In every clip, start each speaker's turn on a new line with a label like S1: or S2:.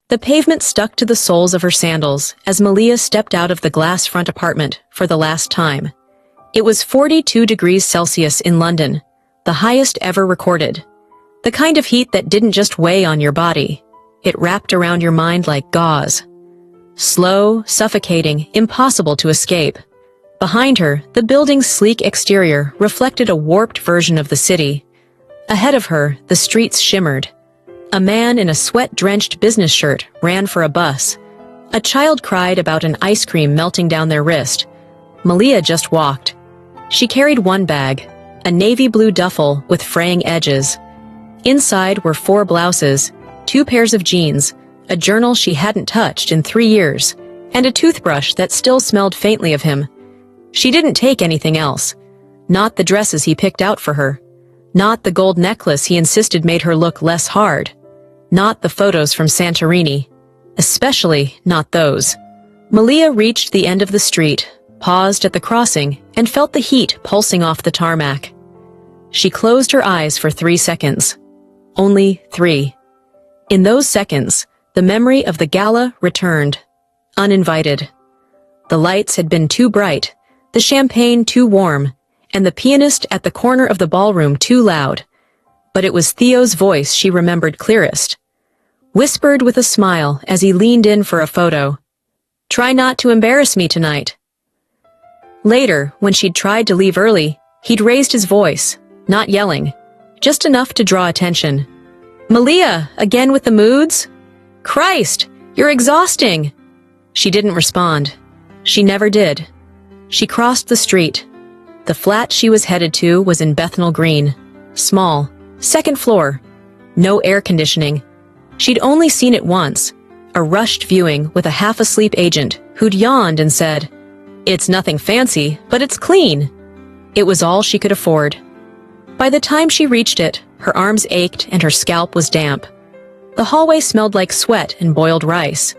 S1: The pavement stuck to the soles of her sandals as Malia stepped out of the glass front apartment for the last time. It was 42 degrees Celsius in London, the highest ever recorded. The kind of heat that didn't just weigh on your body. It wrapped around your mind like gauze. Slow, suffocating, impossible to escape. Behind her, the building's sleek exterior reflected a warped version of the city. Ahead of her, the streets shimmered. A man in a sweat-drenched business shirt ran for a bus. A child cried about an ice cream melting down their wrist. Malia just walked. She carried one bag, a navy blue duffel with fraying edges. Inside were 4 blouses, 2 pairs of jeans, a journal she hadn't touched in 3 years, and a toothbrush that still smelled faintly of him. She didn't take anything else. Not the dresses he picked out for her. Not the gold necklace he insisted made her look less hard. Not the photos from Santorini. Especially not those. Malia reached the end of the street, paused at the crossing, and felt the heat pulsing off the tarmac. She closed her eyes for 3 seconds. Only 3. In those seconds, the memory of the gala returned, uninvited. The lights had been too bright, the champagne too warm, and the pianist at the corner of the ballroom too loud. But it was Theo's voice she remembered clearest. Whispered with a smile as he leaned in for a photo. "Try not to embarrass me tonight." Later, when she'd tried to leave early, he'd raised his voice, not yelling, just enough to draw attention. "Malia, again with the moods? Christ, you're exhausting." She didn't respond. She never did. She crossed the street. The flat she was headed to was in Bethnal Green. Small, 2nd floor. No air conditioning. She'd only seen it once, a rushed viewing with a half-asleep agent who'd yawned and said, "It's nothing fancy, but it's clean." It was all she could afford. By the time she reached it, her arms ached and her scalp was damp. The hallway smelled like sweat and boiled rice.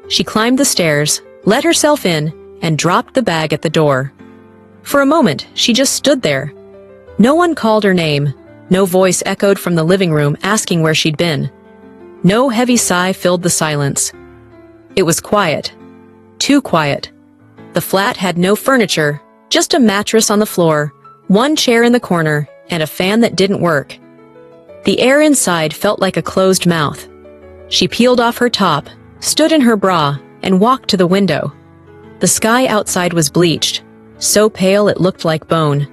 S1: She climbed the stairs, let herself in, and dropped the bag at the door. For a moment, she just stood there. No one called her name. No voice echoed from the living room asking where she'd been. No heavy sigh filled the silence. It was quiet. Too quiet. The flat had no furniture, just a mattress on the floor, 1 chair in the corner, and a fan that didn't work. The air inside felt like a closed mouth. She peeled off her top, stood in her bra, and walked to the window. The sky outside was bleached, so pale it looked like bone.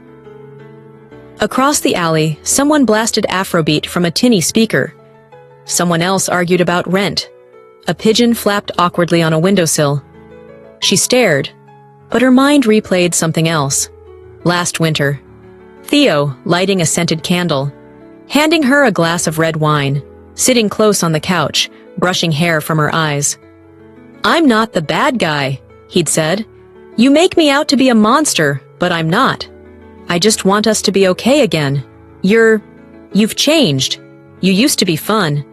S1: Across the alley, someone blasted Afrobeat from a tinny speaker. Someone else argued about rent. A pigeon flapped awkwardly on a windowsill. She stared, but her mind replayed something else. Last winter. Theo lighting a scented candle, handing her a glass of red wine, sitting close on the couch, brushing hair from her eyes. "I'm not the bad guy," he'd said. "You make me out to be a monster, but I'm not. I just want us to be okay again. You've changed. You used to be fun."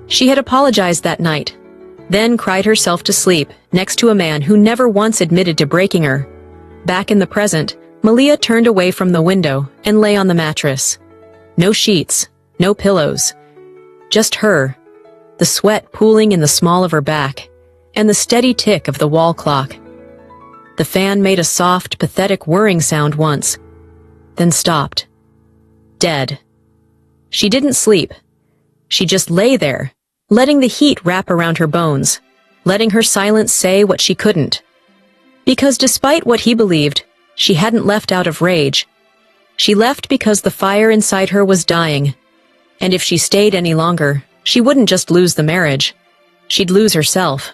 S1: She had apologized that night, then cried herself to sleep next to a man who never once admitted to breaking her. Back in the present, Malia turned away from the window and lay on the mattress. No sheets, no pillows. Just her, the sweat pooling in the small of her back, and the steady tick of the wall clock. The fan made a soft, pathetic whirring sound once, then stopped. Dead. She didn't sleep. She just lay there, letting the heat wrap around her bones, letting her silence say what she couldn't. Because despite what he believed, she hadn't left out of rage. She left because the fire inside her was dying, and if she stayed any longer, she wouldn't just lose the marriage. She'd lose herself.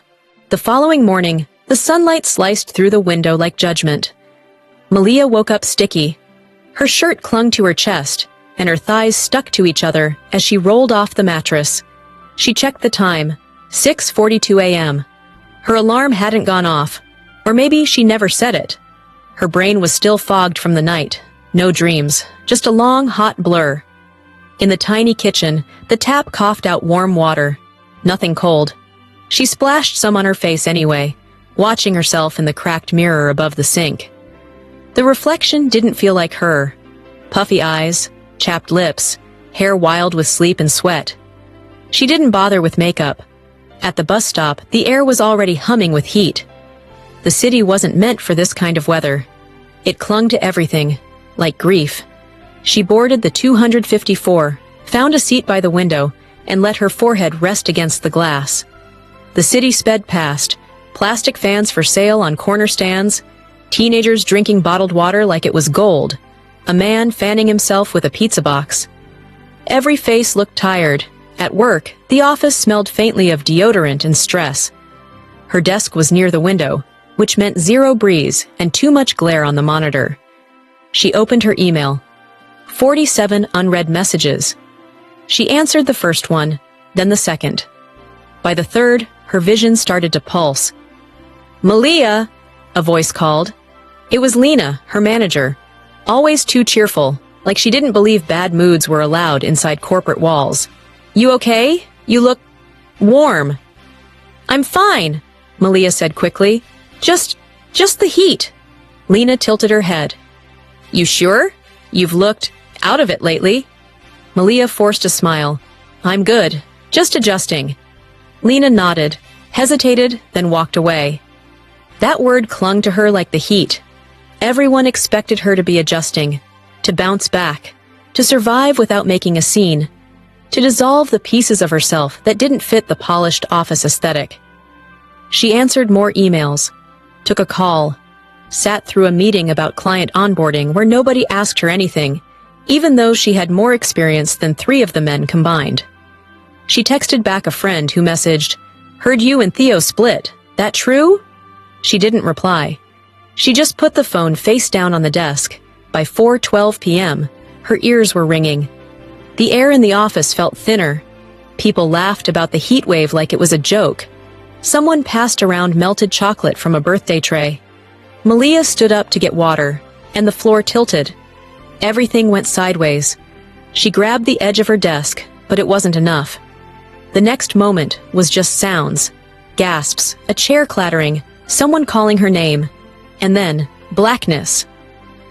S1: The following morning, the sunlight sliced through the window like judgment. Malia woke up sticky. Her shirt clung to her chest, and her thighs stuck to each other as she rolled off the mattress. She checked the time, 6:42 a.m. Her alarm hadn't gone off, or maybe she never said it. Her brain was still fogged from the night. No dreams, just a long, hot blur. In the tiny kitchen, the tap coughed out warm water. Nothing cold. She splashed some on her face anyway, watching herself in the cracked mirror above the sink. The reflection didn't feel like her. Puffy eyes, chapped lips, hair wild with sleep and sweat. She didn't bother with makeup. At the bus stop, the air was already humming with heat. The city wasn't meant for this kind of weather. It clung to everything, like grief. She boarded the 254, found a seat by the window, and let her forehead rest against the glass. The city sped past, plastic fans for sale on corner stands, teenagers drinking bottled water like it was gold, a man fanning himself with a pizza box. Every face looked tired. At work, the office smelled faintly of deodorant and stress. Her desk was near the window, which meant zero breeze and too much glare on the monitor. She opened her email. 47 unread messages. She answered the first one, then the second. By the third, her vision started to pulse. "Malia!" a voice called. It was Lena, her manager, always too cheerful, like she didn't believe bad moods were allowed inside corporate walls. "You okay? You look warm." "I'm fine," Malia said quickly. Just the heat." Lena tilted her head. "You sure? You've looked out of it lately." Malia forced a smile. "I'm good. Just adjusting." Lena nodded, hesitated, then walked away. That word clung to her like the heat. Everyone expected her to be adjusting, to bounce back, to survive without making a scene, to dissolve the pieces of herself that didn't fit the polished office aesthetic. She answered more emails, took a call, sat through a meeting about client onboarding where nobody asked her anything, even though she had more experience than 3 of the men combined. She texted back a friend who messaged, "Heard you and Theo split. That true?" She didn't reply. She just put the phone face down on the desk. By 4:12 p.m., her ears were ringing. The air in the office felt thinner. People laughed about the heat wave like it was a joke. Someone passed around melted chocolate from a birthday tray. Malia stood up to get water, and the floor tilted. Everything went sideways. She grabbed the edge of her desk, but it wasn't enough. The next moment was just sounds, gasps, a chair clattering, someone calling her name, and then blackness.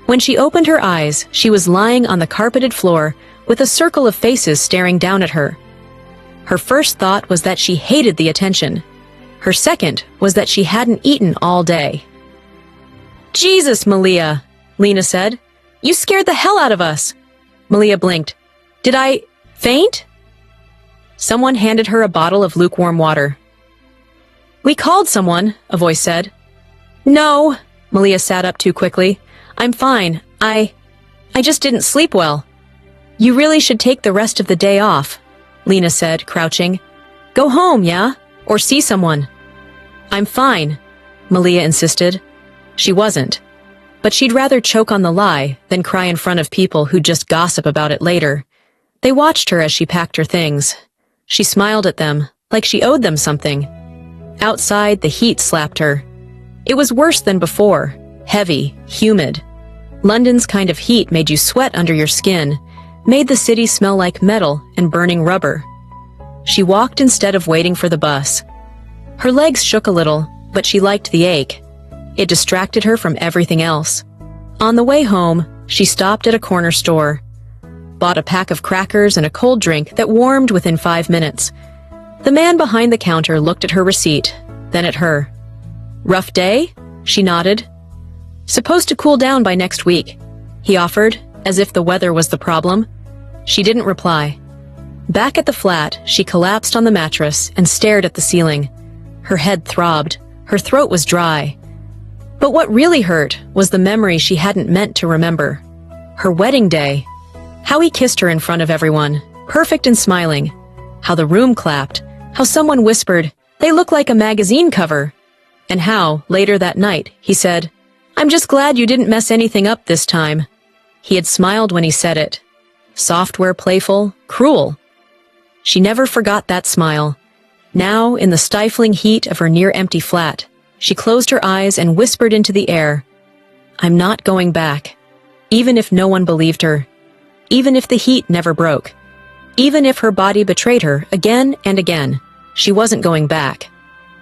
S1: When she opened her eyes, she was lying on the carpeted floor with a circle of faces staring down at her. Her first thought was that she hated the attention. Her second was that she hadn't eaten all day. "Jesus, Malia," Lena said. "You scared the hell out of us." Malia blinked. "Did I faint?" Someone handed her a bottle of lukewarm water. "We called someone," a voice said. "No," Malia sat up too quickly. "I'm fine. I just didn't sleep well." "You really should take the rest of the day off," Lena said, crouching. "Go home, yeah? Or see someone." "I'm fine," Malia insisted. She wasn't. But she'd rather choke on the lie than cry in front of people who'd just gossip about it later. They watched her as she packed her things. She smiled at them, like she owed them something. Outside, the heat slapped her. It was worse than before, heavy, humid. London's kind of heat made you sweat under your skin, made the city smell like metal and burning rubber. She walked instead of waiting for the bus. Her legs shook a little, but she liked the ache. It distracted her from everything else. On the way home, she stopped at a corner store, bought a pack of crackers and a cold drink that warmed within 5 minutes. The man behind the counter looked at her receipt, then at her. "Rough day?" She nodded. "Supposed to cool down by next week," he offered, as if the weather was the problem. She didn't reply. Back at the flat, she collapsed on the mattress and stared at the ceiling. Her head throbbed. Her throat was dry. But what really hurt was the memory she hadn't meant to remember. Her wedding day. How he kissed her in front of everyone, perfect and smiling. How the room clapped. How someone whispered, "They look like a magazine cover." And how, later that night, he said, "I'm just glad you didn't mess anything up this time." He had smiled when he said it. Software playful, cruel. She never forgot that smile. Now, in the stifling heat of her near-empty flat, she closed her eyes and whispered into the air, "I'm not going back." Even if no one believed her. Even if the heat never broke. Even if her body betrayed her again and again, she wasn't going back.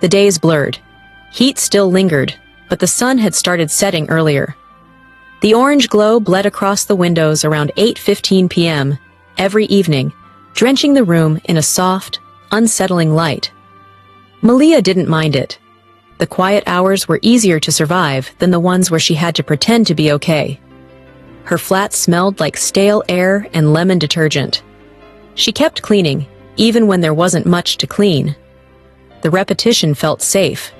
S1: The days blurred. Heat still lingered, but the sun had started setting earlier. The orange glow bled across the windows around 8:15 p.m. every evening, drenching the room in a soft, unsettling light. Malia didn't mind it. The quiet hours were easier to survive than the ones where she had to pretend to be okay. Her flat smelled like stale air and lemon detergent. She kept cleaning, even when there wasn't much to clean. The repetition felt safe,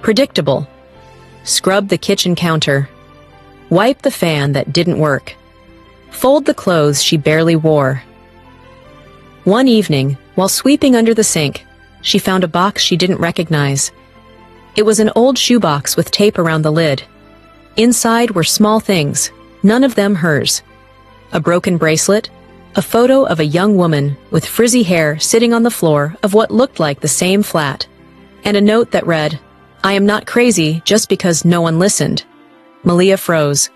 S1: predictable. Scrub the kitchen counter. Wipe the fan that didn't work. Fold the clothes she barely wore. One evening, while sweeping under the sink, she found a box she didn't recognize. It was an old shoebox with tape around the lid. Inside were small things, none of them hers. A broken bracelet, a photo of a young woman with frizzy hair sitting on the floor of what looked like the same flat, and a note that read, "I am not crazy just because no one listened." Malia froze.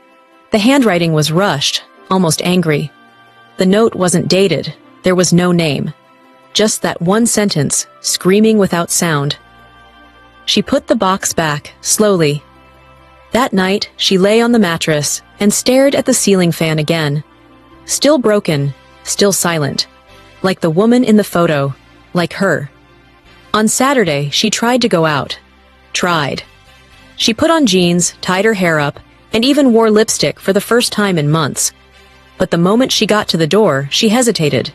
S1: The handwriting was rushed, almost angry. The note wasn't dated, there was no name. Just that one sentence, screaming without sound. She put the box back, slowly. That night, she lay on the mattress and stared at the ceiling fan again. Still broken, still silent. Like the woman in the photo, like her. On Saturday, she tried to go out. Tried. She put on jeans, tied her hair up, and even wore lipstick for the first time in months. But the moment she got to the door, she hesitated.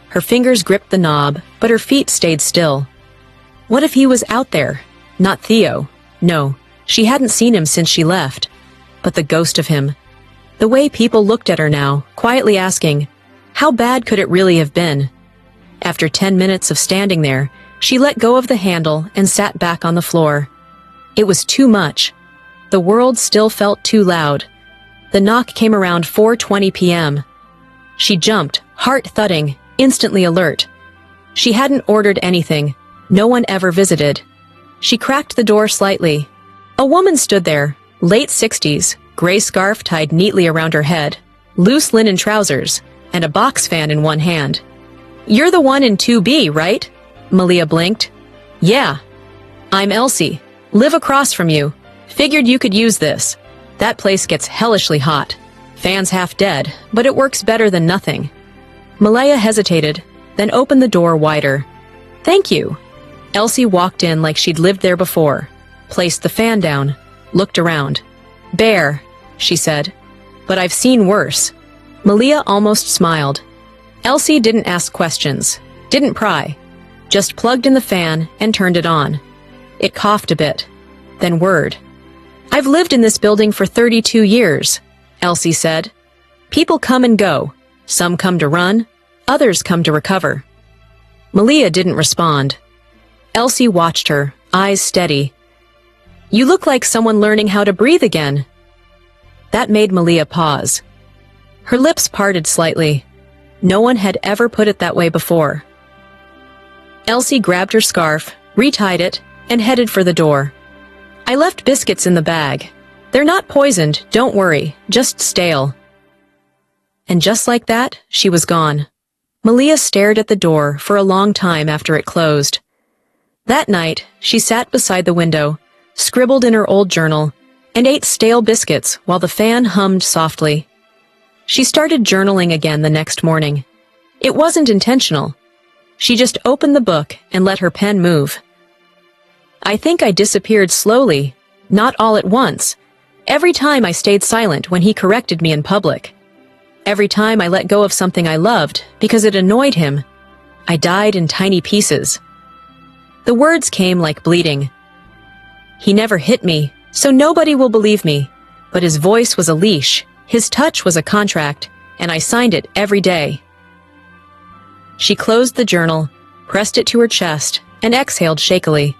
S1: Her fingers gripped the knob, but her feet stayed still. What if he was out there? Not Theo. No, she hadn't seen him since she left. But the ghost of him. The way people looked at her now, quietly asking, how bad could it really have been? After 10 minutes of standing there, she let go of the handle and sat back on the floor. It was too much. The world still felt too loud. The knock came around 4:20 p.m. She jumped, heart thudding, instantly alert. She hadn't ordered anything. No one ever visited. She cracked the door slightly. A woman stood there, late 60s, gray scarf tied neatly around her head, loose linen trousers, and a box fan in one hand. "You're the one in 2B, right?" Malia blinked. "Yeah. I'm Elsie. Live across from you. Figured you could use this. That place gets hellishly hot. Fan's half dead, but it works better than nothing." Malia hesitated, then opened the door wider. "Thank you." Elsie walked in like she'd lived there before, placed the fan down, looked around. "Bare," she said. "But I've seen worse." Malia almost smiled. Elsie didn't ask questions, didn't pry, just plugged in the fan and turned it on. It coughed a bit, then whirred. "I've lived in this building for 32 years, Elsie said. "People come and go. Some come to run, others come to recover." Malia didn't respond. Elsie watched her, eyes steady. "You look like someone learning how to breathe again." That made Malia pause. Her lips parted slightly. No one had ever put it that way before. Elsie grabbed her scarf, retied it, and headed for the door. "I left biscuits in the bag. They're not poisoned, don't worry, just stale." And just like that, she was gone. Malia stared at the door for a long time after it closed. That night, she sat beside the window, scribbled in her old journal, and ate stale biscuits while the fan hummed softly. She started journaling again the next morning. It wasn't intentional. She just opened the book and let her pen move. "I think I disappeared slowly, not all at once. Every time I stayed silent when he corrected me in public. Every time I let go of something I loved because it annoyed him, I died in tiny pieces." The words came like bleeding. "He never hit me, so nobody will believe me, but his voice was a leash, his touch was a contract, and I signed it every day." She closed the journal, pressed it to her chest, and exhaled shakily.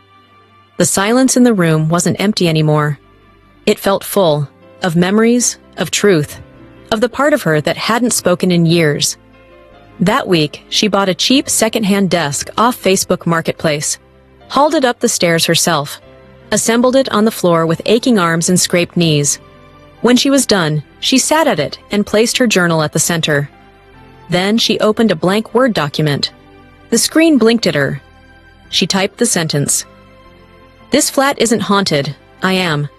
S1: The silence in the room wasn't empty anymore. It felt full, of memories, of truth, of the part of her that hadn't spoken in years. That week, she bought a cheap second-hand desk off Facebook Marketplace, hauled it up the stairs herself, assembled it on the floor with aching arms and scraped knees. When she was done, she sat at it and placed her journal at the center. Then she opened a blank Word document. The screen blinked at her. She typed the sentence. "This flat isn't haunted. I am."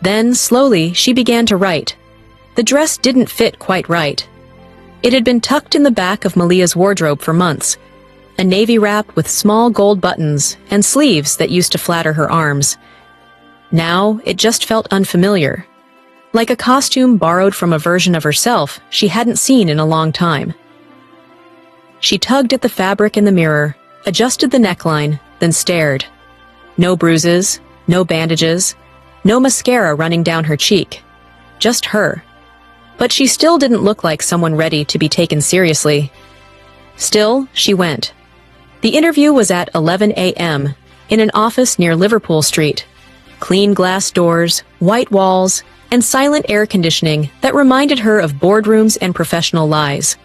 S1: Then, slowly, she began to write. The dress didn't fit quite right. It had been tucked in the back of Malia's wardrobe for months, a navy wrap with small gold buttons and sleeves that used to flatter her arms. Now, it just felt unfamiliar, like a costume borrowed from a version of herself she hadn't seen in a long time. She tugged at the fabric in the mirror, adjusted the neckline, then stared. No bruises, no bandages, no mascara running down her cheek. Just her. But she still didn't look like someone ready to be taken seriously. Still, she went. The interview was at 11 a.m. in an office near Liverpool Street. Clean glass doors, white walls, and silent air conditioning that reminded her of boardrooms and professional lies.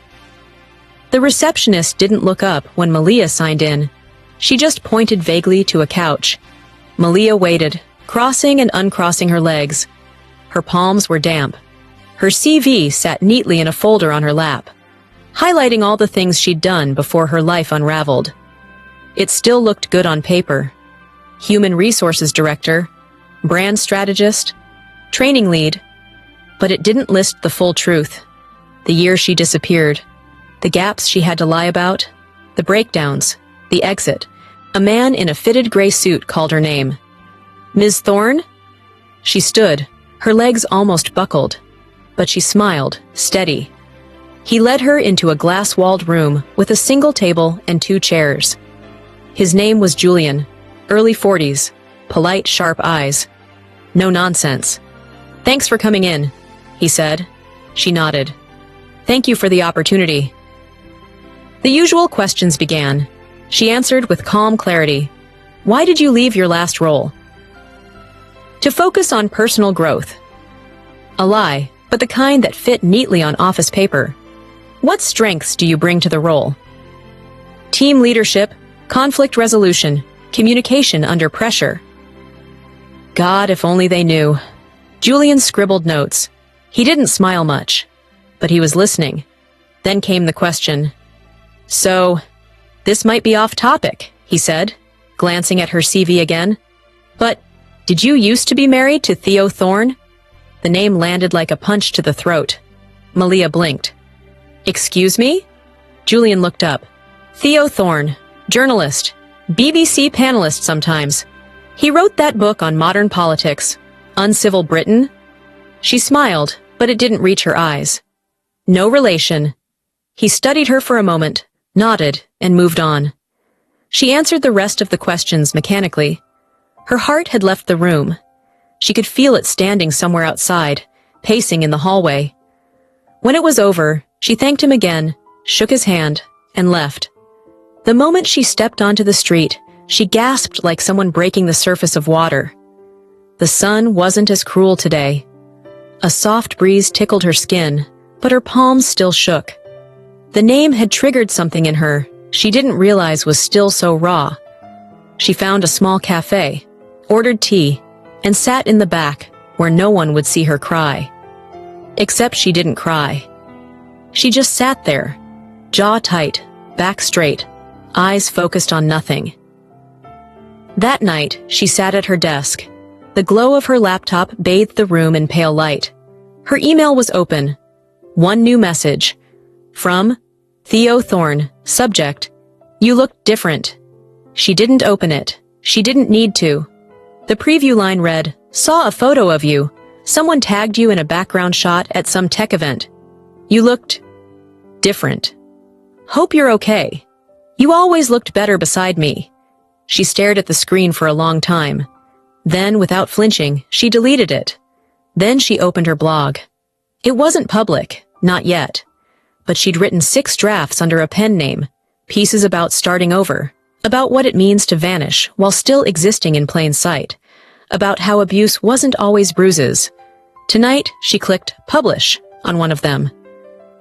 S1: The receptionist didn't look up when Malia signed in. She just pointed vaguely to a couch. Malia waited, crossing and uncrossing her legs. Her palms were damp. Her CV sat neatly in a folder on her lap, highlighting all the things she'd done before her life unraveled. It still looked good on paper. Human Resources Director, Brand Strategist, Training Lead, but it didn't list the full truth. The year she disappeared, the gaps she had to lie about, the breakdowns, the exit. A man in a fitted gray suit called her name. Ms. Thorne? She stood, her legs almost buckled, but she smiled, steady. He led her into a glass-walled room with a single table and 2 chairs. His name was Julian, early 40s, polite, sharp eyes. No nonsense. "Thanks for coming in," he said. She nodded. "Thank you for the opportunity." The usual questions began. She answered with calm clarity. "Why did you leave your last role?" "To focus on personal growth." A lie, but the kind that fit neatly on office paper. "What strengths do you bring to the role?" "Team leadership, conflict resolution, communication under pressure." God, if only they knew. Julian scribbled notes. He didn't smile much, but he was listening. Then came the question. "So, this might be off topic," he said, glancing at her CV again. "But, did you used to be married to Theo Thorne?" The name landed like a punch to the throat. Malia blinked. "Excuse me?" Julian looked up. "Theo Thorne, journalist, BBC panelist sometimes. He wrote that book on modern politics, Uncivil Britain." She smiled, but it didn't reach her eyes. "No relation." He studied her for a moment, nodded, and moved on. She answered the rest of the questions mechanically. Her heart had left the room. She could feel it standing somewhere outside, pacing in the hallway. When it was over, she thanked him again, shook his hand, and left. The moment she stepped onto the street, she gasped like someone breaking the surface of water. The sun wasn't as cruel today. A soft breeze tickled her skin, but her palms still shook. The name had triggered something in her she didn't realize was still so raw. She found a small cafe, ordered tea, and sat in the back where no one would see her cry. Except she didn't cry. She just sat there, jaw tight, back straight, eyes focused on nothing. That night, she sat at her desk. The glow of her laptop bathed the room in pale light. Her email was open. One new message. From Theo Thorne, subject, "You look different." She didn't open it. She didn't need to. The preview line read, "Saw a photo of you. Someone tagged you in a background shot at some tech event. You looked different. Hope you're okay. You always looked better beside me." She stared at the screen for a long time. Then, without flinching, she deleted it. Then she opened her blog. It wasn't public, not yet. But she'd written 6 drafts under a pen name, pieces about starting over, about what it means to vanish while still existing in plain sight, about how abuse wasn't always bruises. Tonight, she clicked Publish on one of them.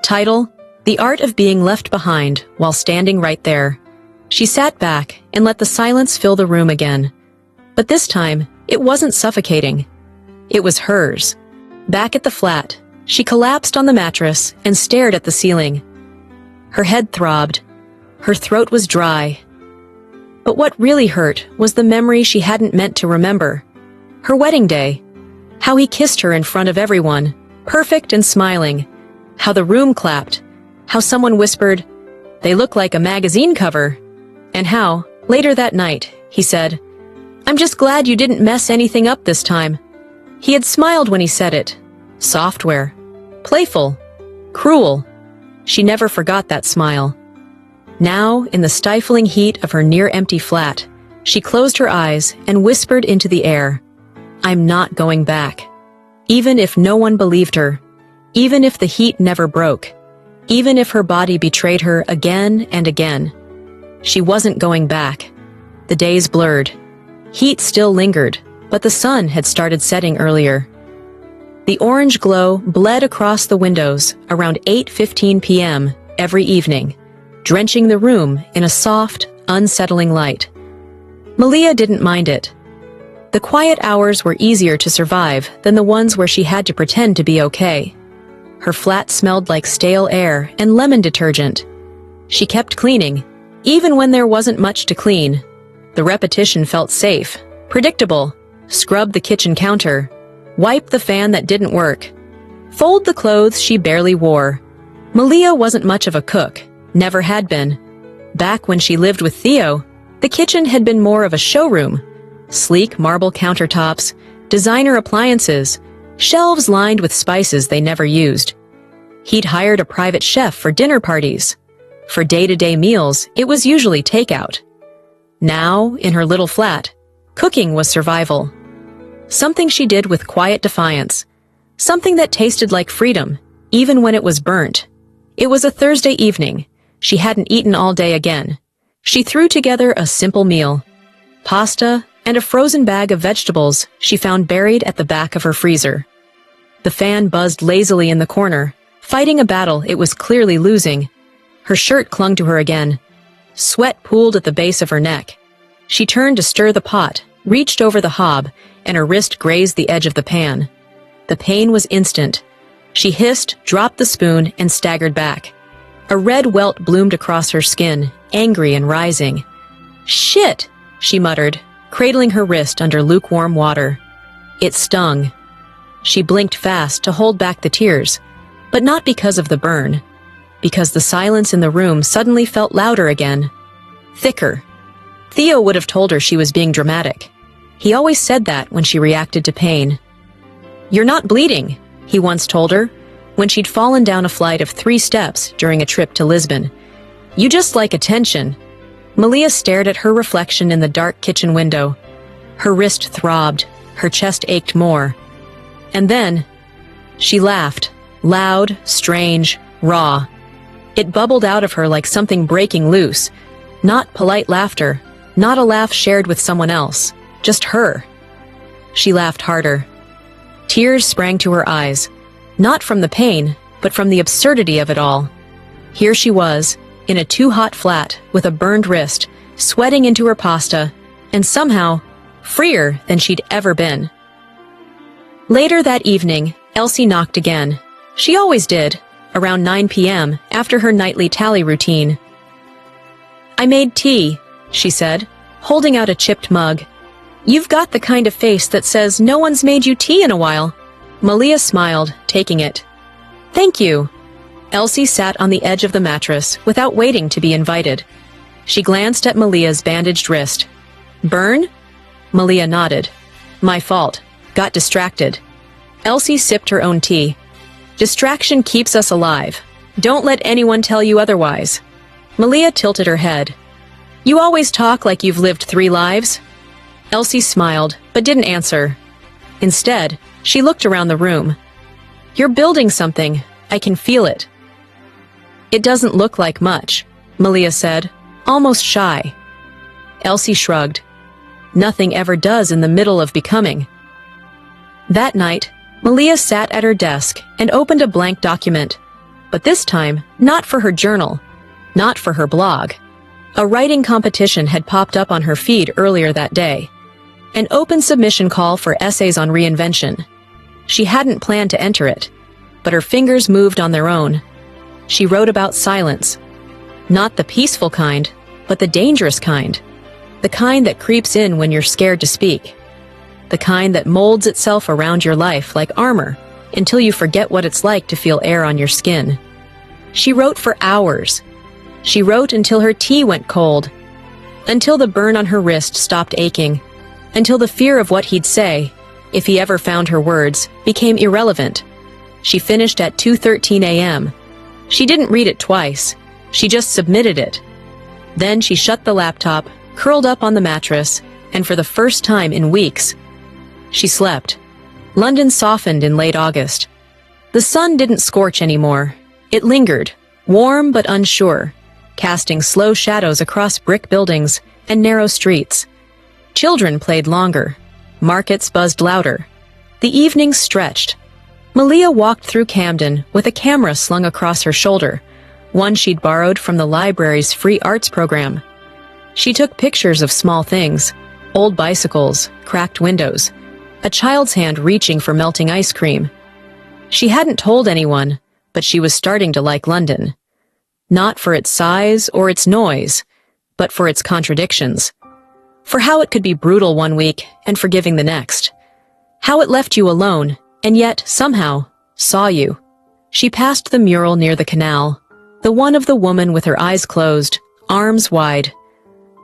S1: Title, The Art of Being Left Behind While Standing Right There. She sat back and let the silence fill the room again. But this time, it wasn't suffocating. It was hers. Back at the flat, she collapsed on the mattress and stared at the ceiling. Her head throbbed. Her throat was dry. But what really hurt was the memory she hadn't meant to remember. Her wedding day. How he kissed her in front of everyone, perfect and smiling. How the room clapped. How someone whispered, "They look like a magazine cover." And how, later that night, he said, "I'm just glad you didn't mess anything up this time." He had smiled when he said it. Software. Playful. Cruel. She never forgot that smile. Now, in the stifling heat of her near-empty flat, she closed her eyes and whispered into the air, "I'm not going back." Even if no one believed her, even if the heat never broke, even if her body betrayed her again and again, she wasn't going back. The days blurred. Heat still lingered, but the sun had started setting earlier. The orange glow bled across the windows around 8:15 p.m. every evening, drenching the room in a soft, unsettling light. Malia didn't mind it. The quiet hours were easier to survive than the ones where she had to pretend to be okay. Her flat smelled like stale air and lemon detergent. She kept cleaning, even when there wasn't much to clean. The repetition felt safe, predictable. Scrub the kitchen counter. Wipe the fan that didn't work. Fold the clothes she barely wore. Malia wasn't much of a cook, never had been. Back when she lived with Theo, the kitchen had been more of a showroom. Sleek marble countertops, designer appliances, shelves lined with spices they never used. He'd hired a private chef for dinner parties. For day-to-day meals, it was usually takeout. Now, in her little flat, cooking was survival. Something she did with quiet defiance. Something that tasted like freedom, even when it was burnt. It was a Thursday evening. She hadn't eaten all day again. She threw together a simple meal. Pasta and a frozen bag of vegetables she found buried at the back of her freezer. The fan buzzed lazily in the corner, fighting a battle it was clearly losing. Her shirt clung to her again. Sweat pooled at the base of her neck. She turned to stir the pot, reached over the hob, and her wrist grazed the edge of the pan. The pain was instant. She hissed, dropped the spoon, and staggered back. A red welt bloomed across her skin, angry and rising. "Shit!" she muttered, cradling her wrist under lukewarm water. It stung. She blinked fast to hold back the tears, but not because of the burn, because the silence in the room suddenly felt louder again. Thicker. Theo would have told her she was being dramatic. He always said that when she reacted to pain. "You're not bleeding," he once told her, when she'd fallen down a flight of 3 steps during a trip to Lisbon. "You just like attention." Malia stared at her reflection in the dark kitchen window. Her wrist throbbed, her chest ached more. And then, she laughed, loud, strange, raw. It bubbled out of her like something breaking loose. Not polite laughter, not a laugh shared with someone else, just her. She laughed harder. Tears sprang to her eyes, not from the pain, but from the absurdity of it all. Here she was, in a too-hot flat, with a burned wrist, sweating into her pasta, and somehow, freer than she'd ever been. Later that evening, Elsie knocked again. She always did, around 9 p.m., after her nightly tally routine. "I made tea," she said, holding out a chipped mug. "You've got the kind of face that says no one's made you tea in a while." Malia smiled, taking it. "Thank you." Elsie sat on the edge of the mattress without waiting to be invited. She glanced at Malia's bandaged wrist. "Burn?" Malia nodded. "My fault. Got distracted." Elsie sipped her own tea. "Distraction keeps us alive. Don't let anyone tell you otherwise." Malia tilted her head. "You always talk like you've lived 3 lives." Elsie smiled, but didn't answer. Instead, she looked around the room. "You're building something. I can feel it." "It doesn't look like much," Malia said, almost shy. Elsie shrugged. "Nothing ever does in the middle of becoming." That night, Malia sat at her desk and opened a blank document, but this time, not for her journal, not for her blog. A writing competition had popped up on her feed earlier that day. An open submission call for essays on reinvention. She hadn't planned to enter it, but her fingers moved on their own. She wrote about silence. Not the peaceful kind, but the dangerous kind. The kind that creeps in when you're scared to speak. The kind that molds itself around your life like armor until you forget what it's like to feel air on your skin. She wrote for hours. She wrote until her tea went cold. until the burn on her wrist stopped aching, until the fear of what he'd say, if he ever found her words, became irrelevant. She finished at 2:13 a.m. She didn't read it twice. She just submitted it. Then she shut the laptop, curled up on the mattress, and for the first time in weeks, she slept. London softened in late August. The sun didn't scorch anymore. It lingered, warm but unsure, casting slow shadows across brick buildings and narrow streets. Children played longer. Markets buzzed louder. The evenings stretched. Malia walked through Camden with a camera slung across her shoulder, one she'd borrowed from the library's free arts program. She took pictures of small things, old bicycles, cracked windows, a child's hand reaching for melting ice cream. She hadn't told anyone, but she was starting to like London. Not for its size or its noise, but for its contradictions. For how it could be brutal one week and forgiving the next. How it left you alone, and yet, somehow, saw you. She passed the mural near the canal, the one of the woman with her eyes closed, arms wide.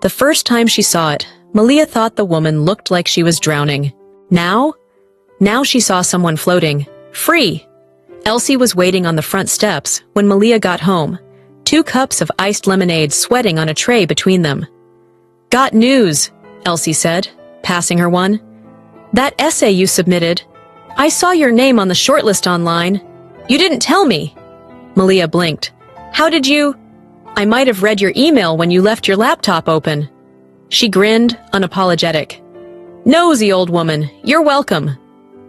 S1: The first time she saw it, Malia thought the woman looked like she was drowning. Now she saw someone floating, free. Elsie was waiting on the front steps when Malia got home, 2 cups of iced lemonade sweating on a tray between them. "Got news," Elsie said, passing her one. "That essay you submitted. I saw your name on the shortlist online. You didn't tell me." Malia blinked. "How did you—" "I might have read your email when you left your laptop open." She grinned, unapologetic. "Nosy old woman, you're welcome."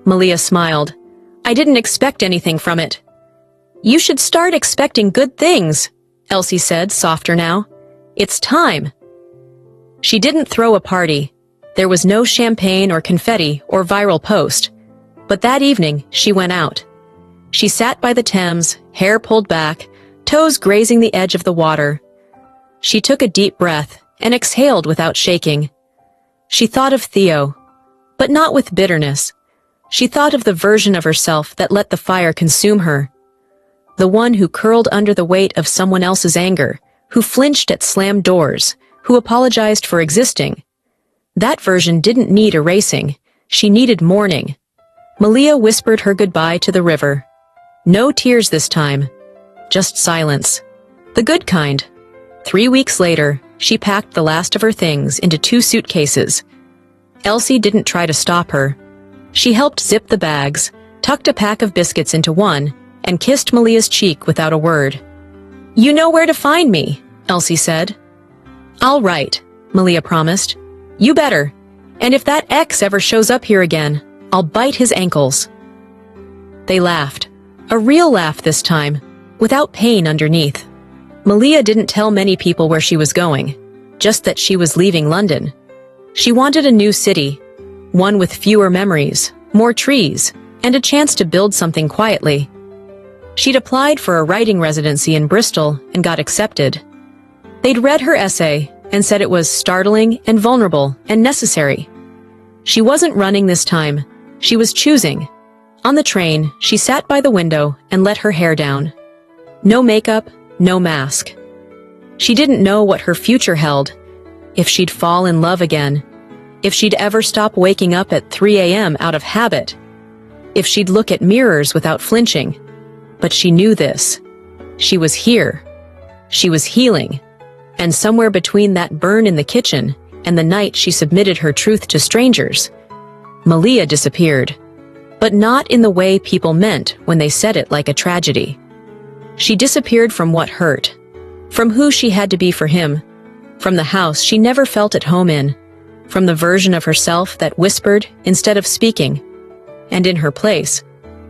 S1: Malia smiled. "I didn't expect anything from it." "You should start expecting good things," Elsie said, softer now. "It's time." She didn't throw a party. There was no champagne or confetti or viral post. But that evening, she went out. She sat by the Thames, hair pulled back, toes grazing the edge of the water. She took a deep breath and exhaled without shaking. She thought of Theo, but not with bitterness. She thought of the version of herself that let the fire consume her. The one who curled under the weight of someone else's anger, who flinched at slammed doors, who apologized for existing. That version didn't need erasing. She needed mourning. Malia whispered her goodbye to the river. No tears this time. Just silence. The good kind. 3 weeks later, she packed the last of her things into 2 suitcases. Elsie didn't try to stop her. She helped zip the bags, tucked a pack of biscuits into one, and kissed Malia's cheek without a word. "You know where to find me," Elsie said. "I'll write," Malia promised. "You better. And if that ex ever shows up here again, I'll bite his ankles." They laughed. A real laugh this time, without pain underneath. Malia didn't tell many people where she was going, just that she was leaving London. She wanted a new city, one with fewer memories, more trees, and a chance to build something quietly. She'd applied for a writing residency in Bristol and got accepted. They'd read her essay and said it was startling and vulnerable and necessary. She wasn't running this time. She was choosing. On the train, she sat by the window and let her hair down. No makeup, no mask. She didn't know what her future held, if she'd fall in love again, if she'd ever stop waking up at 3 a.m. out of habit, if she'd look at mirrors without flinching. But she knew this. She was here. She was healing. And somewhere between that burn in the kitchen and the night she submitted her truth to strangers, Malia disappeared. But not in the way people meant when they said it like a tragedy. She disappeared from what hurt, from who she had to be for him, from the house she never felt at home in, from the version of herself that whispered instead of speaking. And in her place,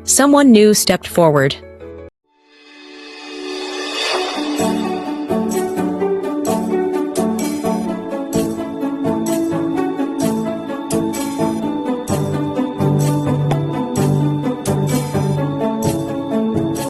S1: someone new stepped forward,